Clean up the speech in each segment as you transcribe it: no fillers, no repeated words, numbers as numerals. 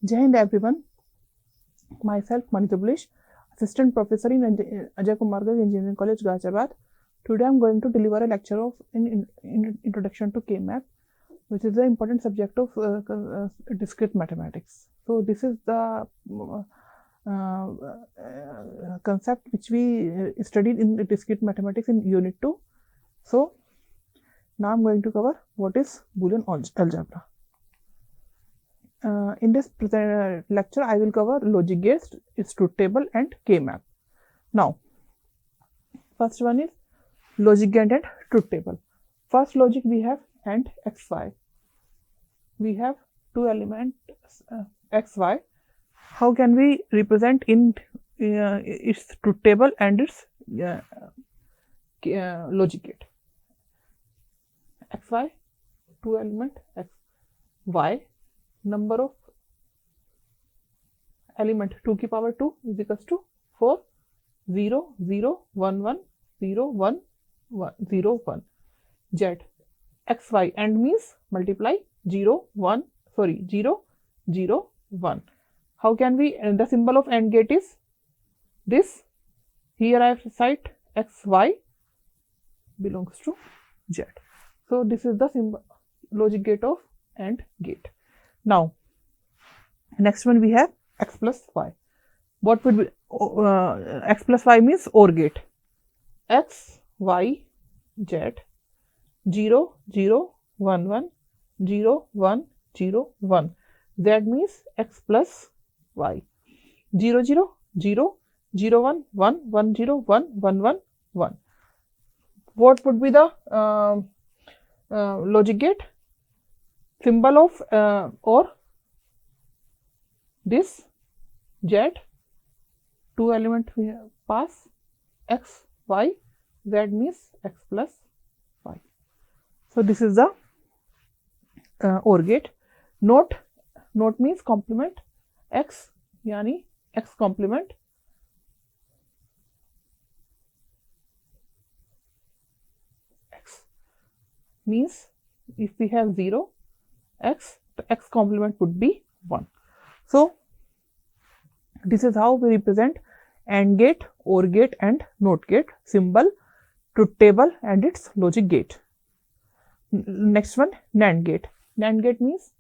Jai Hind everyone. Myself Mani Tublish, Assistant Professor in Ajay Kumar Garg Engineering College, Ghaziabad. Today I am going to deliver a lecture of Introduction to K-Map, which is the important subject of discrete mathematics. So this is the concept which we studied in discrete mathematics in Unit 2. So now I am going to cover what is Boolean algebra. In this lecture, I will cover logic gates, its truth table, and K-map. Now, first one is logic gate and truth table. First logic we have AND XY. We have two elements XY. How can we represent in its truth table and its logic gate? XY, two element X, Y. Number of element 2 की power 2 is equals to 4, 0, 0, 1, 1, 0, 1, 1, 0, 1. Z, X, Y and means multiply 0, 1, sorry, 0, 0, 1. How can we, the symbol of AND gate is this. Here I have cite X, Y belongs to Z. So this is the symbol, logic gate of AND gate. Now, next one we have X plus Y. What would be X plus Y means OR gate. X, Y, Z, 0, 0, 1, 1, 0, 1, 0, 1. Z means X plus Y. 0, 0, 0, 0, 1, 1, 1, 0, 1, 1, 1, 1. What would be the logic gate? Symbol of or this Z, two element we have pass X, Y, Z means X plus Y. So this is the OR gate. Note means complement X, yani X complement X means if we have 0 X, the X complement would be 1. So this is how we represent AND gate, OR gate and NOT gate, symbol, truth table and its logic gate. Next one, NAND gate. NAND gate means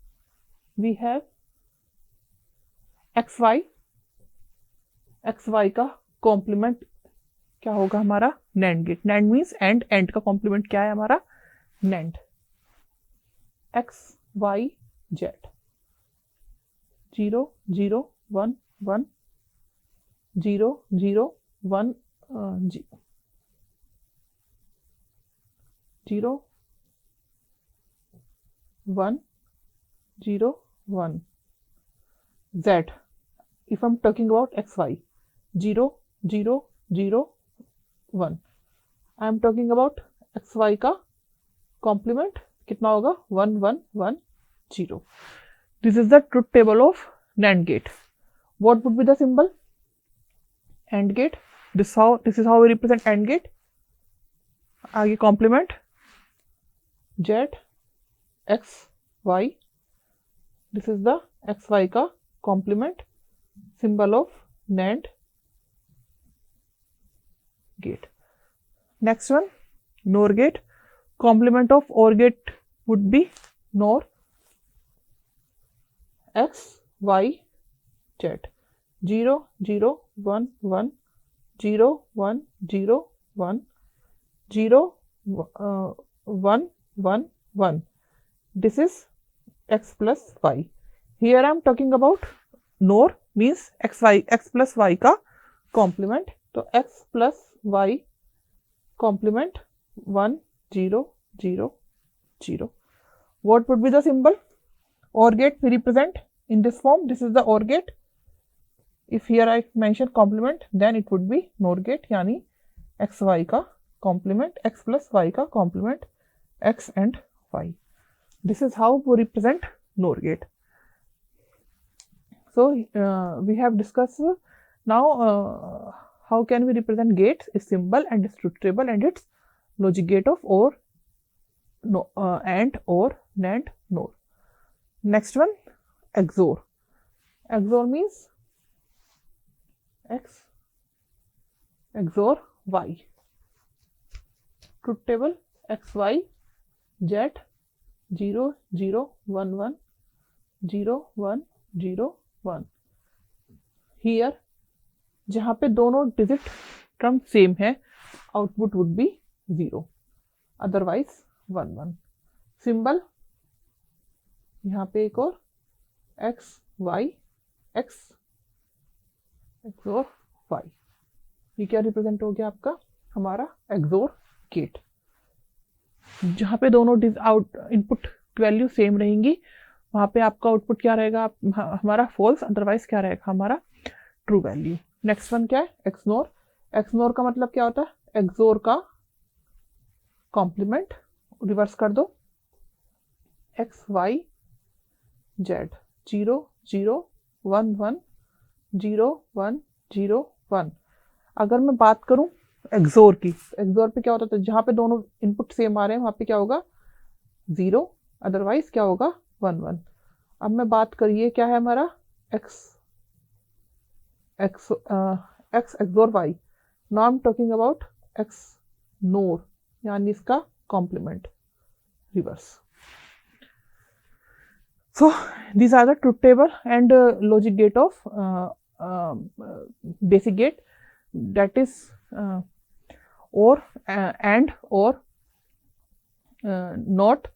we have XY का complement क्या होगा हमारा NAND gate. NAND means AND का complement क्या है हमारा NAND. X, Y, Z, 0, 0, 1, 1, 0, 0, 1, 0, 1, 0, 1. Z, if I'm talking about XY, 0, 0, 0, 1. I'm talking about XY का complement कितना होगा 1, 1, 1, 0. This is the truth table of NAND gate. What would be the symbol? AND gate. This is how we represent AND gate. आगे complement Z, X, Y. This is the XY का complement, symbol of NAND gate. Next one, NOR gate. Complement of OR gate would be NOR X, Y, Z, 0, 0, 1, 1, 0, 1, 0, 1, 0, 1, 1, 1. This is X plus Y. Here I am talking about NOR means X plus Y का complement. So X plus Y complement 1, 0, 0, 0. What would be the symbol? OR gate we represent in this form. This is the OR gate. If here I mention complement, then it would be NOR gate, यानी X, Y का complement, X plus Y का complement, X and Y. This is how we represent NOR gate. So we have discussed now how can we represent gates, its symbol and its truth table and its logic gate of OR, AND, OR, NAND, NOR. Next one, XOR. XOR means X XOR Y. Truth table XY Z 0 0 1 1 0 1 0 1. Here जहाँ पे दोनों digit term same है, output would be 0, otherwise 1 1. Symbol यहाँ पे एक और X Y X XOR Y. ये क्या रिप्रेजेंट हो गया आपका? हमारा XOR गेट. जहाँ पे दोनों इनपुट वैल्यू सेम रहेंगी वहाँ पे आपका आउटपुट क्या रहेगा? हमारा फॉल्स, अदरवाइज क्या रहेगा? हमारा ट्रू वैल्यू. नेक्स्ट वन क्या है? एक्सनोर. एक्सनोर का मतलब क्या होता है? एक्सोर का कॉम्प्लीमेंट. रिवर्स कर दो. X Y Z 0 0 1 1 0 1 0 1. अगर मैं बात करूं एक्सोर की, एक्सोर पे क्या होता था? जहाँ पे दोनों इनपुट सेम आ रहे हैं वहाँ पे क्या होगा? 0, अदरवाइज क्या होगा? 1 1. अब मैं बात करिए क्या है हमारा? X XOR y. Now I am talking about XNOR, यानी इसका complement reverse. So these are the truth table and logic gate of basic gate, that is or and or not,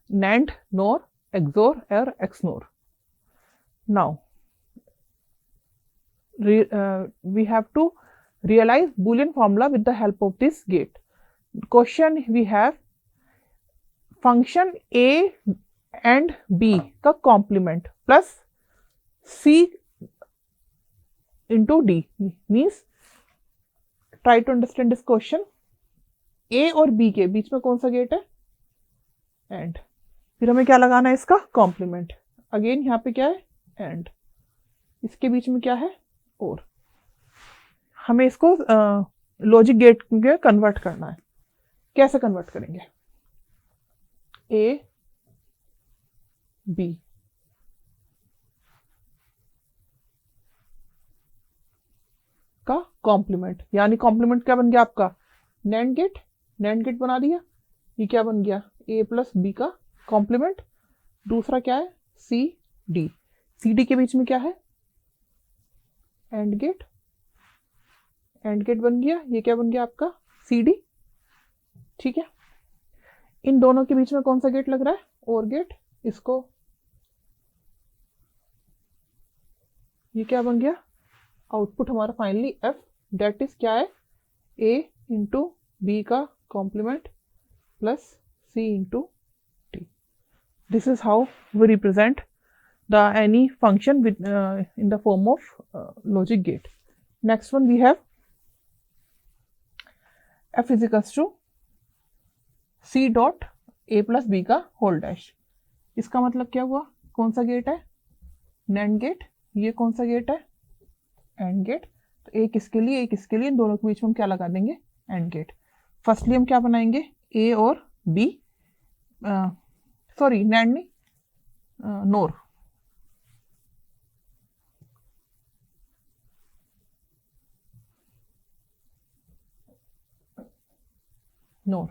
NAND, NOR, XOR or XNOR. Now we have to realize Boolean formula with the help of this gate. Question we have, function A and B का complement plus C into D means, try to understand this question. A और B के बीच में कौन सा gate है? And. फिर हमें क्या लगाना है? इसका कॉम्प्लीमेंट. अगेन यहाँ पे क्या है? एंड. इसके बीच में क्या है? और. हमें इसको लॉजिक गेट में कन्वर्ट करना है. कैसे कन्वर्ट करेंगे? ए बी का कॉम्प्लीमेंट, यानी कॉम्प्लीमेंट क्या बन गया आपका? NAND gate. नैंड गेट बना दिया. ये क्या बन गया? ए प्लस बी का कॉम्प्लीमेंट. दूसरा क्या है? C D. सी डी के बीच में क्या है? AND gate. एंड गेट बन गया. ये क्या बन गया आपका? C D. ठीक है. इन दोनों के बीच में कौन सा गेट लग रहा है? और गेट. इसको, ये क्या बन गया? आउटपुट हमारा फाइनली एफ, डेट इज क्या है? ए इंटू बी का complement plus C into D. This is how we represent the any function within the form of logic gate. Next one we have F is equals to C dot A plus B का whole dash. इसका मतलब क्या हुआ? कौन सा gate है? NAND gate. ये कौन सा गेट है? AND gate. तो एक इसके लिए, एक इसके लिए, इन दोनों के बीच में हम क्या लगा देंगे? And gate. फर्स्टली हम क्या बनाएंगे? ए और बी, सॉरी नैंड नहीं, नोर. नोर.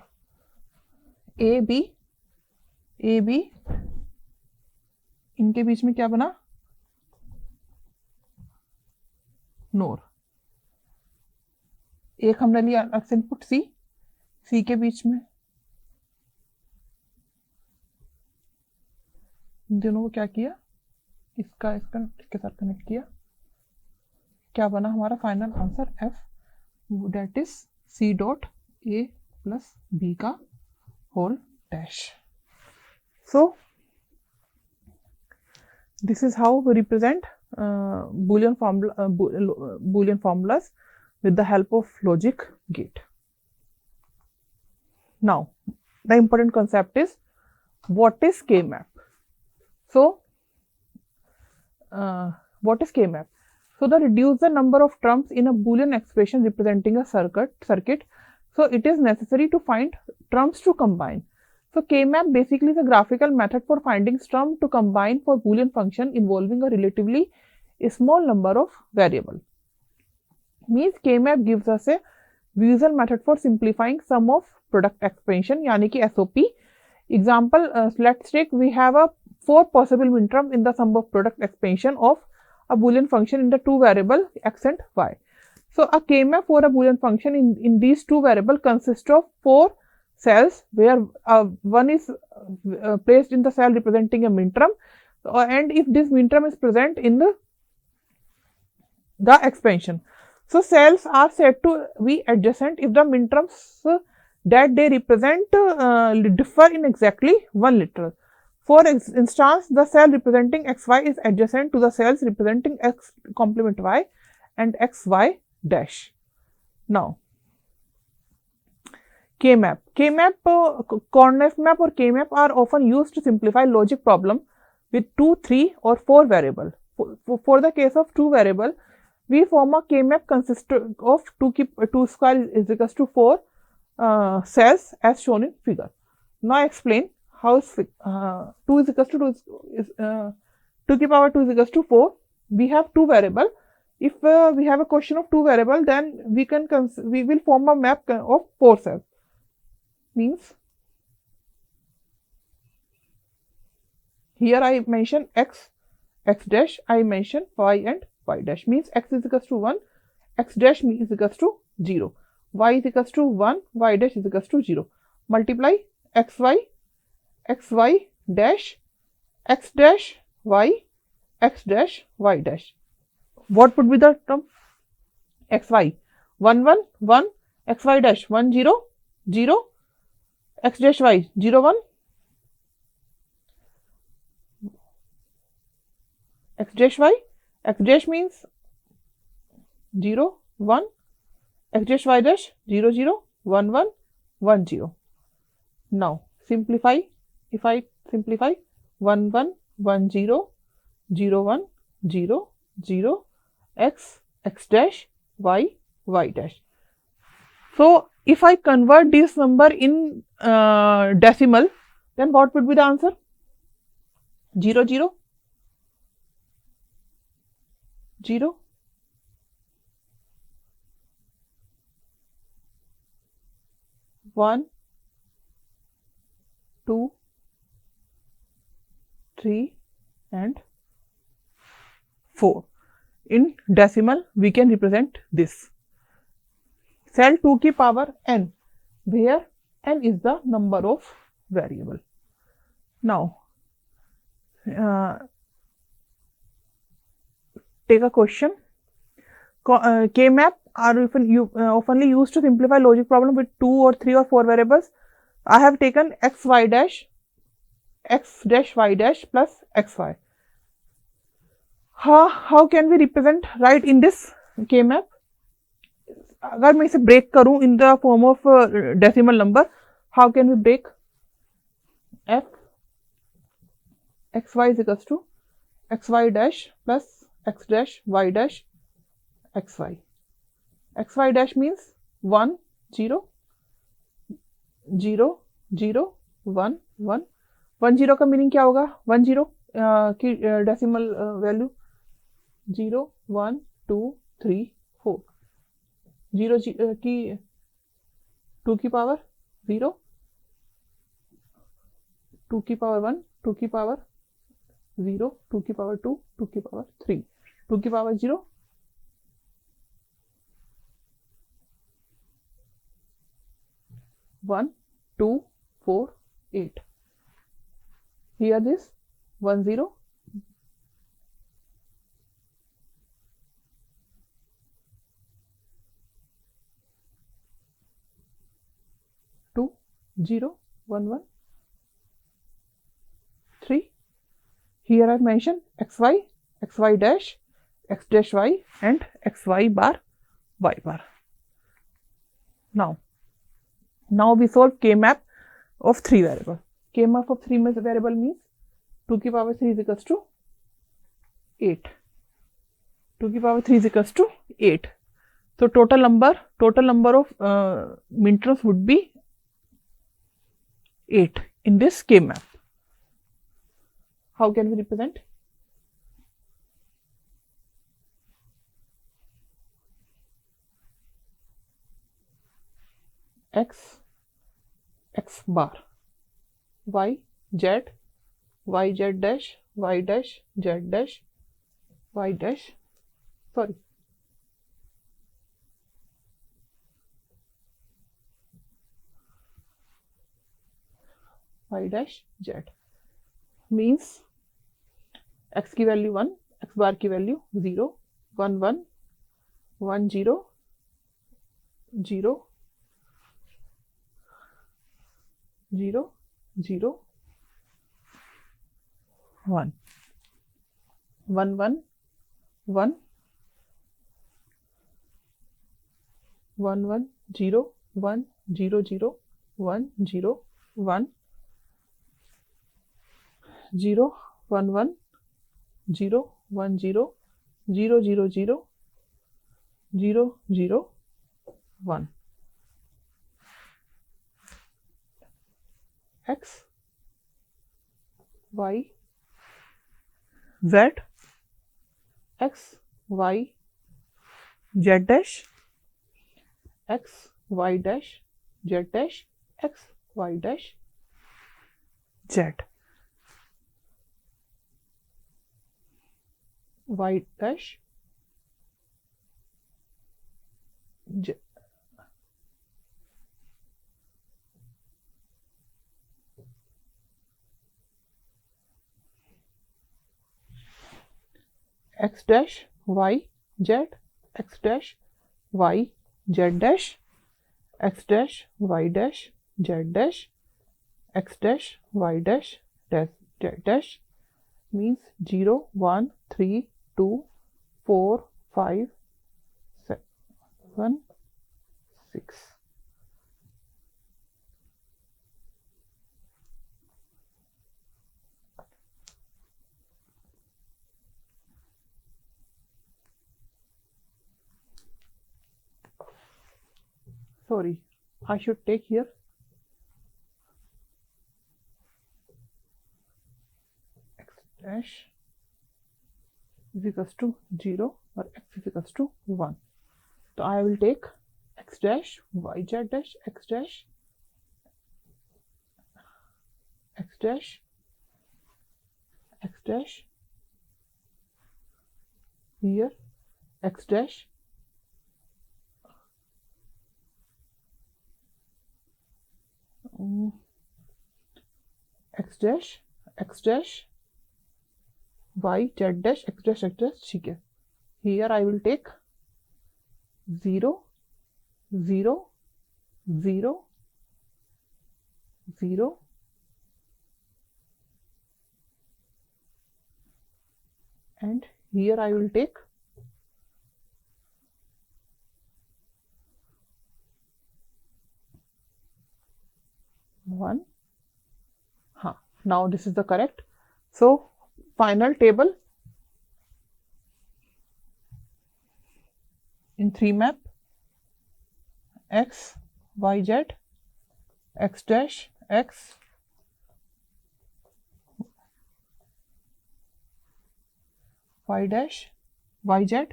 ए बी इनके बीच में क्या बना? नोर. एक हमने लिया इनपुट सी, सी के बीच में इन दोनों को क्या किया? इसका इसके साथ कनेक्ट किया. क्या बना हमारा final answer? F, that is C dot A plus B का whole dash. So this is how we represent Boolean formulas with the help of logic gate. Now the important concept is, what is K-map? So what is K-map? So the reduce the number of terms in a Boolean expression representing a circuit. So it is necessary to find terms to combine. So K-map basically is a graphical method for finding terms to combine for Boolean function involving a relatively a small number of variable. Means K-map gives us a visual method for simplifying sum of product expansion, यानी कि SOP. Example, let's take we have a 4 possible minterms in the sum of product expansion of a Boolean function in the 2 variable x and y. So a K-map for a Boolean function in these 2 variables consists of 4 cells, where one is placed in the cell representing a minterm, and if this minterm is present in the expansion. So cells are said to be adjacent if the minterms that they represent differ in exactly 1 literal. For instance, the cell representing xy is adjacent to the cells representing x complement y and xy dash. Now, K-map. K-map, CORNF map or K-map are often used to simplify logic problem with 2, 3 or 4 variable. For the case of 2 variable, we form a K-map consisting of 2 square is equals to 4 cells as shown in figure. Now explain how 2 is equals to 2 is 2 की power 2 is equals to 4. We have 2 variable. If we have a question of 2 variable, then we will form a map of 4 cells. Means here I mention x dash, I mention y and y dash. Means x is equals to 1, x dash is equals to 0, y is equals to 1, y dash is equals to 0. Multiply xy dash, x dash y, x dash y dash. What would be the term? xy 1 1 1, xy dash 1 0 0, x dash y 0 1, x dash y, x dash means 0 1, x dash y dash 0 0 1 1 1 0. Now simplify. If I simplify 1 1 1 0 0 1 0 0, x dash y dash. So if I convert this number in decimal, then what would be the answer? 0 0 0 1 2 3 and 4. In decimal, we can represent this. Cell 2 की power n, where n is the number of variable. Now, take a question. K-map are oftenly used to simplify logic problem with 2 or 3 or 4 variables. I have taken x dash y dash plus xy. How can we represent right in this K-map? अगर मैं इसे break करूं in the form of decimal number, how can we break? F xy is equals to xy dash plus x dash y dash xy. xy dash means 1 0 0 0 1 1. 1 0 का meaning क्या होगा? 1 0 की decimal value 0 1 2 3 4. 0 की 2 की पावर 0, 2 की power 1, 2 की power 0, 2 की power 2, 2 की पावर 3, 2 की power 0, 1 2 4 8. Here this 1 0 2 0 1 1 3. Here I mentioned xy dash, x dash y and xy bar y bar. Now we solve K-map of 3 variable. K-map of 3 variable means 2 की power 3 is equals to 8. 2 की power 3 is equals to 8. So total number of minterms would be 8 in this K-map. How can we represent? x x bar, y z y z dash y dash z dash y dash, sorry, y dash z means x की value 1, x बार की value 0, 1 1 1 0 0 0 0 1 1 1 1 1 1 0 1 0 0 1 0 1 0 1 1 0 1 0 0 0 0 0 0 1 x y z x y z dash x y dash z dash x y dash z y dash z x dash y z x dash y z dash x dash y dash z dash x dash y dash z dash means 0 1 3 2 4 5 7 6. Sorry, I should take here x dash is equals to 0 or x is equals to 1. So I will take x dash y z dash x dash x dash x dash here x dash x dash x dash y z dash x dash x dash, ठीक है. Here I will take 0 0 0 0 and here I will take 1. Now this is the correct. So final table in 3 map x y z x dash x y dash y z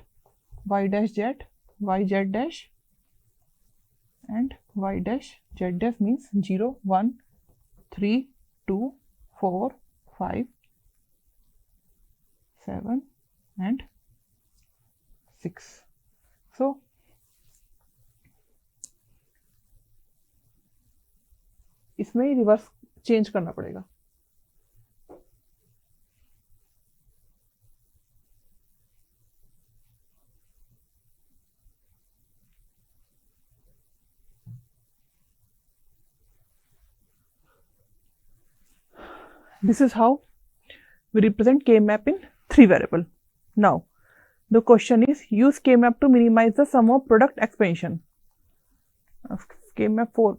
y dash z y z dash and y dash z dash means 0 1 3 2 4 5 7 and 6. So इसमें reverse change करना पड़ेगा. This is how we represent K-map in 3 variable. Now, the question is use K-map to minimize the sum of product expansion. K-map 4.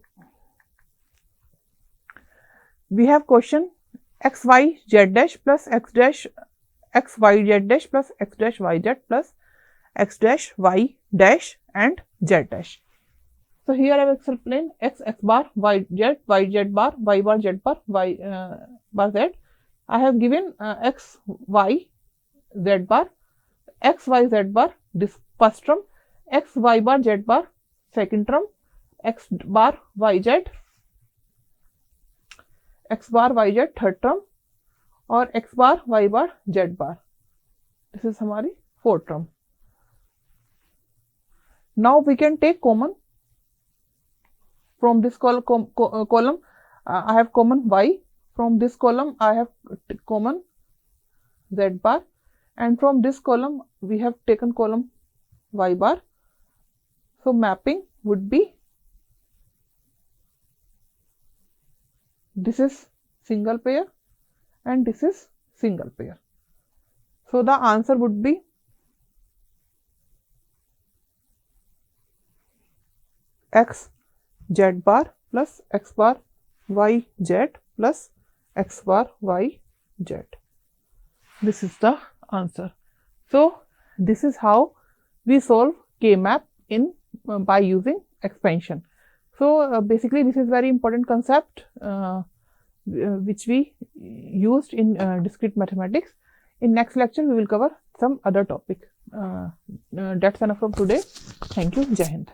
We have question x y z dash plus x dash x y z dash plus x dash y z plus x dash y dash and z dash. So here I will explain x bar y z bar y bar z bar y bar z. I have given x y z bar, x y z bar this first term, x y bar z bar second term, x bar yz, x bar yz third term, और x bar y bar z bar, this is हमारी fourth term. Now we can take common from this column. I have common y, from this column I have common z bar, and from this column we have taken column y bar. So mapping would be, this is single pair and this is single pair. So the answer would be x z bar plus x bar y z plus x bar y z. This is the answer. So this is how we solve K-map in by using expansion. So basically this is very important concept which we used in discrete mathematics. In next lecture we will cover some other topic. That's enough from today. Thank you. Jai Hind.